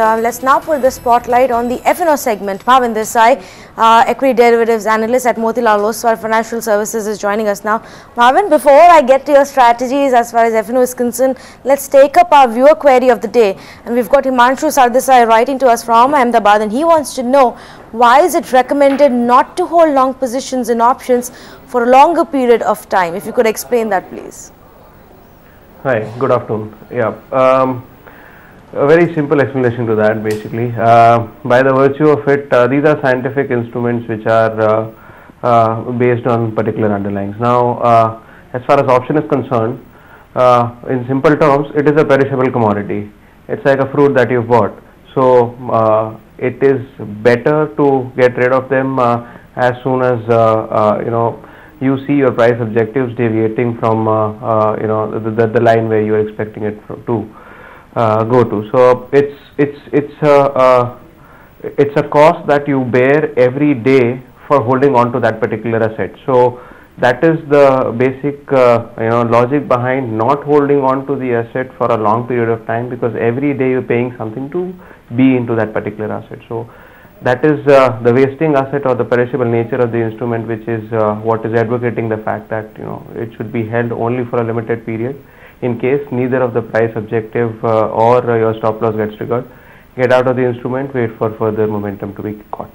Let's now put the spotlight on the F&O segment. Bhavin Desai, equity derivatives analyst at Motilal Oswal Financial Services, is joining us now. Bhavin, before I get to your strategies as far as F&O is concerned, let's take up our viewer query of the day. And we've got Himanshu Sardesai writing to us from Ahmedabad, and he wants to know, why is it recommended not to hold long positions in options for a longer period of time? If you could explain that, please. Hi, good afternoon. Yeah. A very simple explanation to that, basically. By the virtue of it, these are scientific instruments which are based on particular underlyings. Now, as far as option is concerned, in simple terms, it is a perishable commodity. It's like a fruit that you've bought. So, it is better to get rid of them as soon as you see your price objectives deviating from the line where you are expecting it to go to. So it's a cost that you bear every day for holding on to that particular asset. So that is the basic logic behind not holding on to the asset for a long period of time, because every day you're paying something to be into that particular asset. So that is the wasting asset or the perishable nature of the instrument, which is what is advocating the fact that it should be held only for a limited period. In case neither of the price objective or your stop loss gets triggered, get out of the instrument, wait for further momentum to be caught.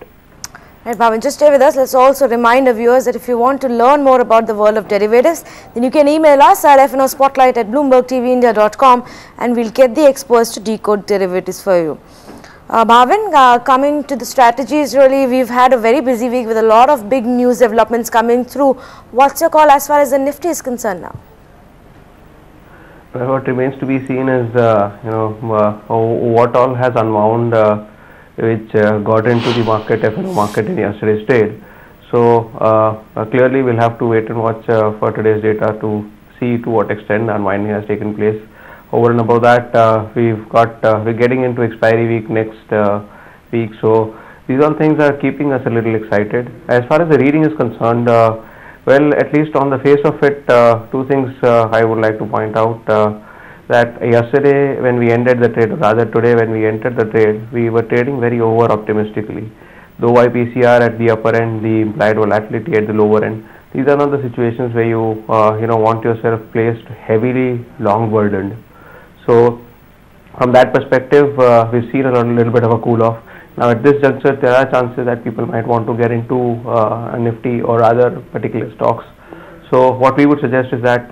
Right, Bhavin, just stay with us. Let's also remind the viewers that if you want to learn more about the world of derivatives, then you can email us at fnospotlight@bloombergtvindia.com, and we'll get the experts to decode derivatives for you. Bhavin, coming to the strategies, really, we've had a very busy week with a lot of big news developments coming through. What's your call as far as the Nifty is concerned now? What remains to be seen is what all has unwound, which got into the market, F&O market in yesterday's trade. So clearly we'll have to wait and watch for today's data to see to what extent unwinding has taken place. Over and above that, we're getting into expiry week next week. So these all things are keeping us a little excited. As far as the reading is concerned, well, at least on the face of it, two things I would like to point out. That yesterday when we ended the trade, or rather today when we entered the trade, we were trading very over optimistically. Though YPCR at the upper end, the implied volatility at the lower end. These are not the situations where you want yourself placed heavily long burdened. So from that perspective, we've seen a little bit of a cool off. Now at this juncture, there are chances that people might want to get into a Nifty or other particular stocks. So what we would suggest is that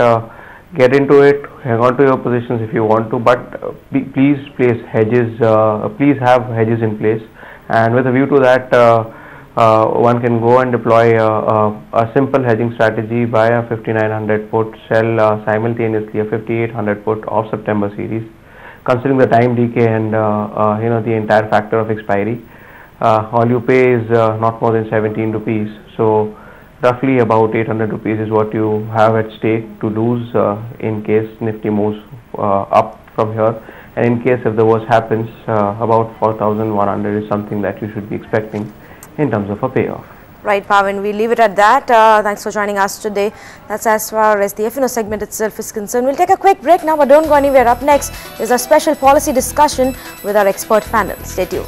get into it, hang on to your positions if you want to, but please place hedges, please have hedges in place. And with a view to that, one can go and deploy a simple hedging strategy, buy a 5900 put, sell simultaneously a 5800 put of September series. Considering the time decay and the entire factor of expiry, all you pay is not more than 17 rupees. So roughly about 800 rupees is what you have at stake to lose in case Nifty moves up from here. And in case if the worst happens, about 4,100 is something that you should be expecting in terms of a payoff. Right, Bhavin, we leave it at that. Thanks for joining us today. That's as far as the F&O segment itself is concerned. We'll take a quick break now, but don't go anywhere. Up next is a special policy discussion with our expert panel. Stay tuned.